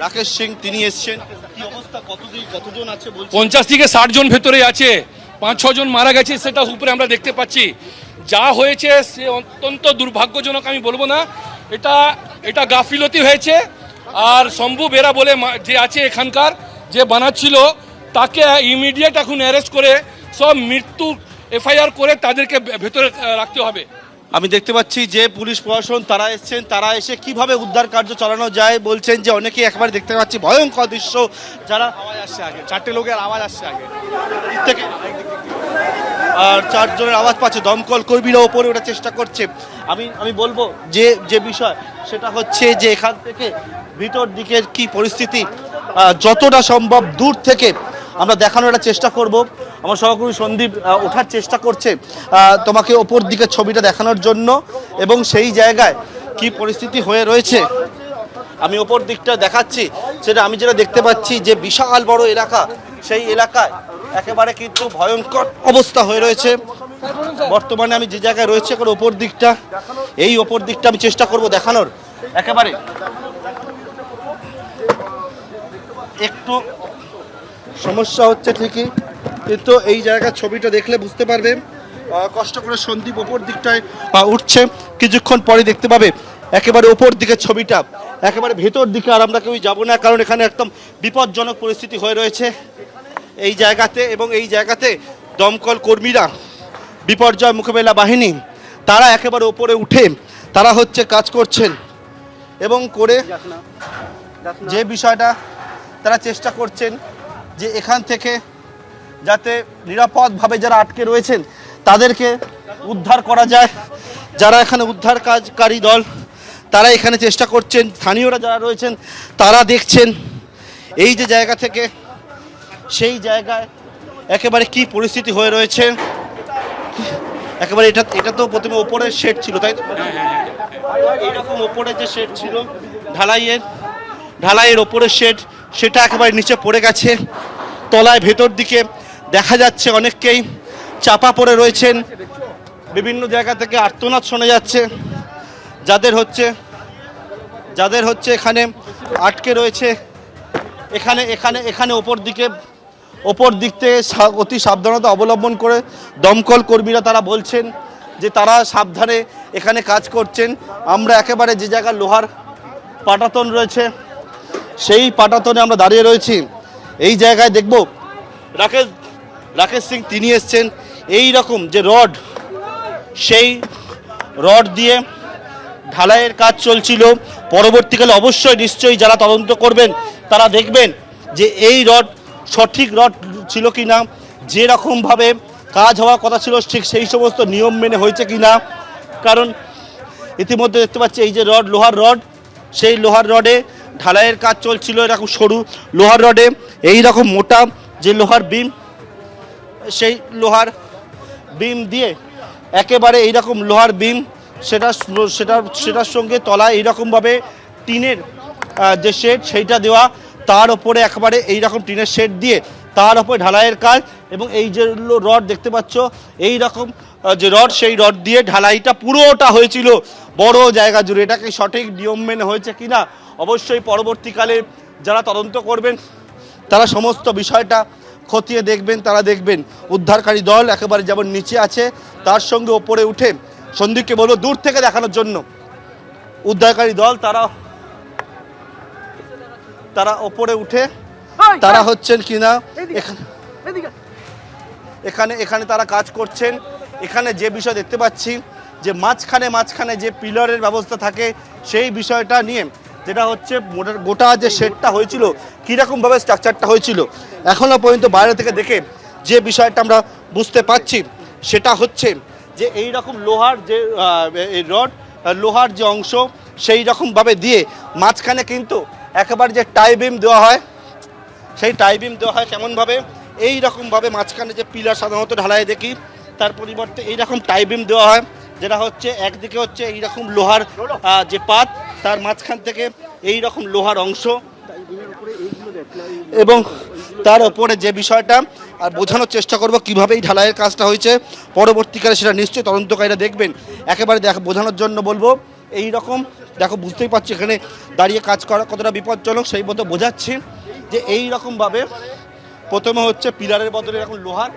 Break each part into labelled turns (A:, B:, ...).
A: রাকেশ সিং তিনি এসেছেন, কি অবস্থা, কতজন আছে বলছেন?
B: 50 থেকে 60 জন ভেতরে আছে, 5-6 জন মারা গেছে, সেটা উপরে আমরা দেখতে পাচ্ছি। যা হয়েছে সে অত্যন্ত দুর্ভাগ্যজনক, আমি বলবো না, এটা গাফিলতি হয়েছে। আর শম্ভু বেরা বলে যে আছে এখানকার, যে বানাচ্ছিল, তাকে ইমিডিয়েট এখন অ্যারেস্ট করে সব মৃত্যু এফআইআর করে তাদেরকে ভেতরে রাখতে হবে।
A: আমি দেখতে পাচ্ছি যে পুলিশ প্রশাসন তারা এসেছেন, তারা এসে কিভাবে উদ্ধার কার্য চালানো যায় বলছেন, যে অনেকেই একবারে দেখতে পাচ্ছি ভয়ঙ্কর দৃশ্য, যারা আওয়াজ আসছে আগে, 4টে লোকের আওয়াজ আসছে আগে থেকে, আর 4 জনের আওয়াজ পাচ্ছে, দমকল কর্মীরা ওপরে ওঠার চেষ্টা করছে। আমি বলবো যে বিষয় সেটা হচ্ছে যে এখান থেকে ভিতর দিকের কি পরিস্থিতি যতটা সম্ভব দূর থেকে আমরা দেখানোর একটা চেষ্টা করব। আমার সহকর্মী সন্দীপ ওঠার চেষ্টা করছে তোমাকে ওপর দিকে ছবিটা দেখানোর জন্য, এবং সেই জায়গায় কি পরিস্থিতি হয়ে রয়েছে আমি ওপর দিকটা দেখাচ্ছি। সেটা আমি যেটা দেখতে পাচ্ছি যে বিশাল বড় এলাকা, সেই এলাকায় একেবারে কিন্তু ভয়ঙ্কর অবস্থা হয়ে রয়েছে বর্তমানে। আমি যে জায়গায় রয়েছে এখন ওপর দিকটা, এই ওপর দিকটা আমি চেষ্টা করব দেখানোর। একেবারে একটু সমস্যা হচ্ছে ঠিকই, কিন্তু এই জায়গার ছবিটা দেখলে বুঝতে পারবে। কষ্ট করে সন্দীপ ওপর দিকটায় উঠছে, কিছুক্ষণ পরে দেখতে পাবে একেবারে ওপর দিকের ছবিটা, একেবারে ভেতর দিকে আর আমরা কেউ যাবো না, কারণ এখানে একদম বিপজ্জনক পরিস্থিতি হয়ে রয়েছে এই জায়গাতে। এবং এই জায়গাতে দমকল কর্মীরা, বিপর্যয় মোকাবেলা বাহিনী, তারা একেবারে ওপরে উঠে তারা হচ্ছে কাজ করছেন, এবং করে যে বিষয়টা তারা চেষ্টা করছেন যে এখান থেকে যাতে নিরাপদভাবে যারা আটকে রয়েছেন তাদেরকে উদ্ধার করা যায়। যারা এখানে উদ্ধার কাজকারী দল তারা এখানে চেষ্টা করছেন, স্থানীয়রা যারা রয়েছেন তারা দেখছেন এই যে জায়গা থেকে সেই জায়গায় একেবারে কি পরিস্থিতি হয়ে রয়েছে। একেবারে এটা তো প্রথমে ওপরের শেড ছিল, তাই তো? এইরকম ওপরে যে শেড ছিল ঢালাইয়ের ওপরের শেড, সেটা একেবারে নিচে পড়ে গেছে। তলায় ভেতর দিকে দেখা যাচ্ছে অনেককেই চাপা পড়ে রয়েছেন, বিভিন্ন জায়গা থেকে আর্তনাদ শোনা যাচ্ছে। যাদের হচ্ছে এখানে আটকে রয়েছে, এখানে ওপর দিক থেকে অতি সাবধানতা অবলম্বন করে দমকল কর্মীরা তারা বলছেন যে তারা সাবধানে এখানে কাজ করছেন। আমরা একেবারে যে জায়গায় লোহার পাটাতন রয়েছে সেই পাটাতনে আমরা দাঁড়িয়ে রয়েছি। এই জায়গায় দেখব রাকেশ সিং তিনি এসছেন, এই রকম যে রড, সেই রড দিয়ে ঢালাইয়ের কাজ চলছিল। পরবর্তীকালে অবশ্যই নিশ্চয়ই যারা তদন্ত করবেন তারা দেখবেন যে এই রড সঠিক রড ছিল কি না, যেরকমভাবে কাজ হওয়ার কথা ছিল ঠিক সেই সমস্ত নিয়ম মেনে হয়েছে কি না। কারণ ইতিমধ্যে দেখতে পাচ্ছি এই যে লোহার রড, সেই লোহার রডে ঢালাইয়ের কাজ চলছিল। এরকম সরু লোহার রডে এই রকম মোটা যে লোহার বিম, সেই লোহার বিম দিয়ে একেবারে এইরকম লোহার বিম, সেটার সঙ্গে তলায় এইরকমভাবে টিনের যে শেড সেইটা দেওয়া, তার ওপরে একেবারে এইরকম টিনের শেড দিয়ে তার ওপরে ঢালাইয়ের কাজ। এবং এই যে রড দেখতে পাচ্ছ, এই রকম যে রড, সেই রড দিয়ে ঢালাইটা পুরোটা হয়েছিল বড় জায়গা জুড়ে। এটাকে সঠিক নিয়ম মেনে হয়েছে কিনা অবশ্যই পরবর্তীকালে যারা তদন্ত করবেন তারা সমস্ত বিষয়টা খতিয়ে দেখবেন। তারা দেখবেন উদ্ধারকারী দল একেবারে যেমন নিচে আছে তার সঙ্গে ওপরে উঠে, সন্দীপকে বলবো দূর থেকে দেখানোর জন্য, উদ্ধারকারী দল তারা ওপরে উঠে তারা হচ্ছেন কিনা এখানে তারা কাজ করছেন। এখানে যে বিষয় দেখতে পাচ্ছি যে মাঝখানে যে পিলারের ব্যবস্থা থাকে, সেই বিষয়টা নিয়ে যেটা হচ্ছে গোটা যে শেডটা হয়েছিল, কীরকমভাবে স্ট্রাকচারটা হয়েছিল, এখনও পর্যন্ত বাইরে থেকে দেখে যে বিষয়টা আমরা বুঝতে পারছি সেটা হচ্ছে যে এই রকম লোহার যে লোহার যে অংশ, সেই রকমভাবে দিয়ে মাঝখানে কিন্তু একেবারে যে টাই বিম দেওয়া হয়, সেই টাই বিম দেওয়া হয় কেমনভাবে, এই রকমভাবে মাঝখানে যে পিলার সাধারণত ঢালাই দেখি, তার পরিবর্তে এই রকম টাই বিম দেওয়া হয়, যেটা হচ্ছে একদিকে হচ্ছে এইরকম লোহার যে পাত, তার মাঝখান থেকে এই রকম লোহার অংশ, এবং তার ওপরে যে বিষয়টা আর বোঝানোর চেষ্টা করব কিভাবে এই ঢালাইয়ের কাজটা হয়েছে। পরবর্তীকালে সেটা নিশ্চয়ই তদন্তকারীরা দেখবেন। একেবারে বোঝানোর জন্য বলবো এই রকম দেখো, বুঝতেই পারছি এখানে দাঁড়িয়ে কাজ করা কতটা বিপজ্জনক, সেই মতো বোঝাচ্ছি যে এই রকমভাবে প্রথমে হচ্ছে পিলারের বদলে এরকম লোহার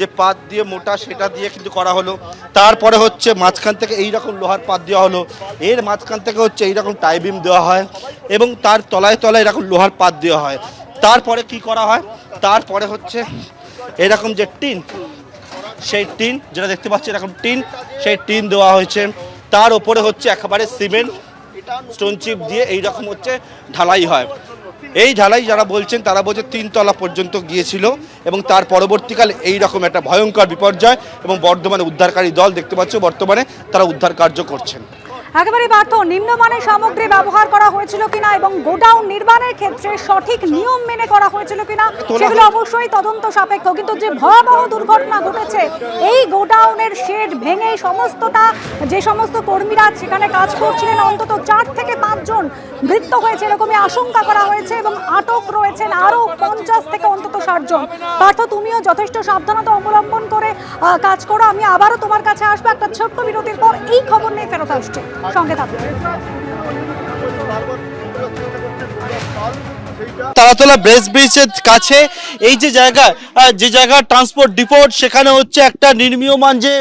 A: যে পাত দিয়ে মোটা সেটা দিয়ে কিন্তু করা হলো, তারপরে হচ্ছে মাঝখান থেকে এই রকম লোহার পাত দেওয়া হলো, এর মাঝখান থেকে হচ্ছে এই রকম টাইবিম দেওয়া হয় এবং তার তলায় তলায় এরকম লোহার পাত দেওয়া হয়। তারপরে কি করা হয়, তারপরে হচ্ছে এরকম যে টিন, সেই টিন যেটা দেখতে পাচ্ছি এরকম টিন, সেই টিন দেওয়া হয়েছে, তার উপরে হচ্ছে একেবারে সিমেন্ট স্টোন চিপ দিয়ে এই রকম হচ্ছে ঢালাই হয়। এই ঢালাই যারা বলছেন তারা বলছে 3 তলা পর্যন্ত গিয়েছিল এবং তার পরবর্তীকালে এই রকম একটা ভয়ঙ্কর বিপর্যয় এবং বর্ধমানে উদ্ধারকারী দল দেখতে পাচ্ছ বর্তমানে তারা উদ্ধার কার্য করছেন।
C: একেবারে পার্থ, নিম্নমানের সামগ্রী ব্যবহার করা হয়েছিল কিনা এবং গোডাউন নির্মাণের ক্ষেত্রে সঠিক নিয়ম মেনে করা হয়েছিল কিনা সেগুলো অবশ্যই তদন্ত সাপেক্ষ, কিন্তু যে ভয়াবহ দুর্ঘটনা ঘটেছে এই গোডাউনের শেড ভেঙে সমস্তটা, যে সমস্ত কর্মীরা সেখানে কাজ করছিলেন অন্তত 4 থেকে 5 জন মৃত্যু হয়েছে এরকমই আশঙ্কা করা হয়েছে এবং আটক রয়েছেন আরও 50 থেকে অন্তত 60 জন। পার্থ, তুমিও যথেষ্ট সাবধানতা অবলম্বন করে কাজ করো। আমি আবারও তোমার কাছে আসবো একটা ছোট্ট বিরতির পর, এই খবর নিয়ে ফেরত আসছি, সঙ্গে থাকবে।
A: তারাতলা ব্রেস ব্রিজের কাছে এই যে জায়গা, যে জায়গা ট্রান্সপোর্ট ডিপোট, সেখানে হচ্ছে একটা নির্মীয়মান যে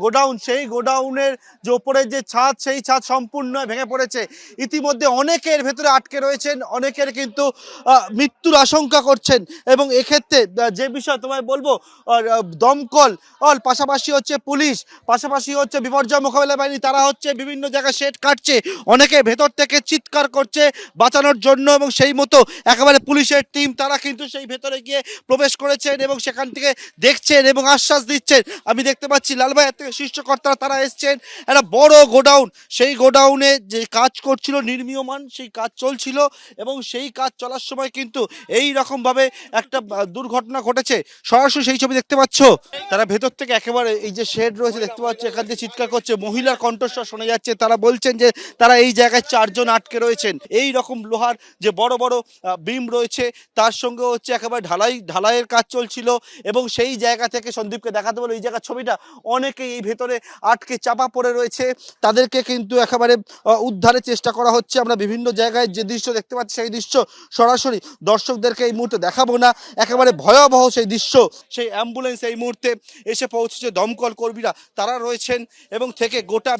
A: গোডাউন, সেই গোডাউনের যে ওপরের যে ছাদ, সেই ছাদ সম্পূর্ণ ভেঙে পড়েছে। ইতিমধ্যে অনেকের ভেতরে আটকে রয়েছেন, অনেকের কিন্তু মৃত্যুর আশঙ্কা করছেন এবং এক্ষেত্রে যে বিষয় তোমায় বলবো, দমকল পাশাপাশি হচ্ছে পুলিশ, পাশাপাশি হচ্ছে বিপর্যয় মোকাবিলা বাহিনী, তারা হচ্ছে বিভিন্ন জায়গায় শেড কাটছে, অনেকে ভেতর থেকে চিৎকার করছে বাঁচানোর জন্য এবং সেই মতো একেবারে পুলিশের টিম তারা কিন্তু সেই ভেতরে গিয়ে প্রবেশ করেছেন এবং সেখান থেকে দেখছেন এবং আশ্বাস দিচ্ছেন। আমি দেখতে পাচ্ছি লালবাজার থেকে শীর্ষকর্তারা তারা এসছেন, একটা বড় গোডাউন, সেই গোডাউনে যে কাজ করছিল নির্মীয়মান, সেই কাজ চলছিল এবং সেই কাজ চলার সময় কিন্তু এই রকমভাবে একটা দুর্ঘটনা ঘটেছে। সরাসরি সেই ছবি দেখতে পাচ্ছ, তারা ভেতর থেকে একেবারে এই যে শেড রয়েছে দেখতে পাচ্ছ, এখান থেকে চিৎকার করছে, মহিলার কণ্ঠস্বর শোনা যাচ্ছে, তারা বলছেন যে তারা এই জায়গায় 4 জন আটকে রয়েছেন। এই রকম লোহার যে বড় বড় বিম রয়েছে, তার সঙ্গে হচ্ছে একেবারে ঢালাইয়ের কাজ চলছিল এবং সেই জায়গা থেকে সন্দীপকে দেখাতে বলো এই জায়গার ছবিটা, অনেকেই এই ভেতরে আটকে চাপা পড়ে রয়েছে, তাদেরকে কিন্তু একেবারে উদ্ধারের চেষ্টা করা হচ্ছে। আমরা বিভিন্ন জায়গায় যে দৃশ্য দেখতে পাচ্ছি সেই দৃশ্য সরাসরি দর্শকদেরকে এই মুহূর্তে দেখাবো না, একেবারে ভয়াবহ সেই দৃশ্য। সেই অ্যাম্বুলেন্স এই মুহূর্তে এসে পৌঁছেছে, দমকল কর্মীরা তারা রয়েছেন এবং থেকে গোটা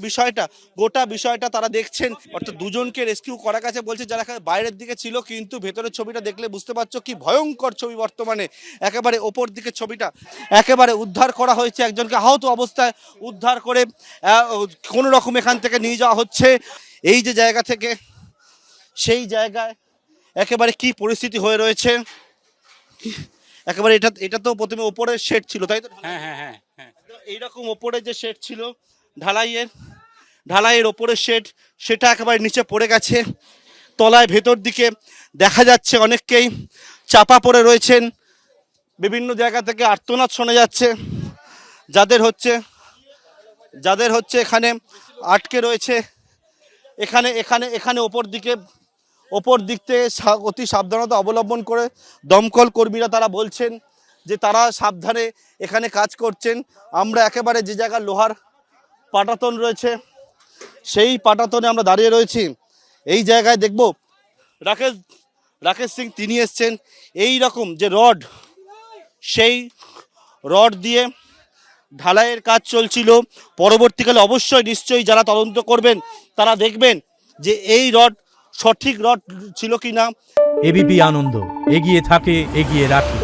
A: বিষয়টা তারা দেখছেন। অর্থাৎ 2 জনকে রেস্কিউ করা গেছে বলছে, যারা বাইরের দিকে ছিল, কিন্তু ভেতরের ছবিটা দেখলে বুঝতে পারছো কি ভয়ঙ্কর ছবি। বর্তমানে একেবারে ওপর দিকে ছবিটা একেবারে উদ্ধার করা হয়েছে, একজনকে আহত অবস্থায় উদ্ধার করে কোনো রকম এখান থেকে নিয়ে যাওয়া হচ্ছে। এই যে জায়গা থেকে সেই জায়গায় একেবারে কি পরিস্থিতি হয়ে রয়েছে, একেবারে এটা তো প্রথমে ওপরের শেড ছিল, তাই তো?
B: হ্যাঁ।
A: এইরকম ওপরে যে শেড ছিল ঢালাইয়ের ওপরের শেড, সেটা একেবারে নিচে পড়ে গেছে। তলায় ভেতর দিকে দেখা যাচ্ছে অনেককেই চাপা পড়ে রয়েছেন, বিভিন্ন জায়গা থেকে আর্তনাদ শোনা যাচ্ছে, যাদের হচ্ছে এখানে আটকে রয়েছে। এখানে ওপর দিক থেকে অতি সাবধানতা অবলম্বন করে দমকল কর্মীরা তারা বলছেন যে তারা সাবধানে এখানে কাজ করছেন। আমরা একেবারে যে জায়গায় লোহার পাটাতন রয়েছে, সেই পাটাতনে আমরা দাঁড়িয়ে রয়েছি। এই জায়গায় দেখব রাকেশ সিং তিনি এসছেন। এই রকম যে রড, সেই রড দিয়ে ঢালাইয়ের কাজ চলছিল। পরবর্তীকালে অবশ্যই নিশ্চয়ই যারা তদন্ত করবেন তারা দেখবেন যে এই রড সঠিক রড ছিল কিনা।
D: এবিপি আনন্দ, এগিয়ে থাকে, এগিয়ে রাখে।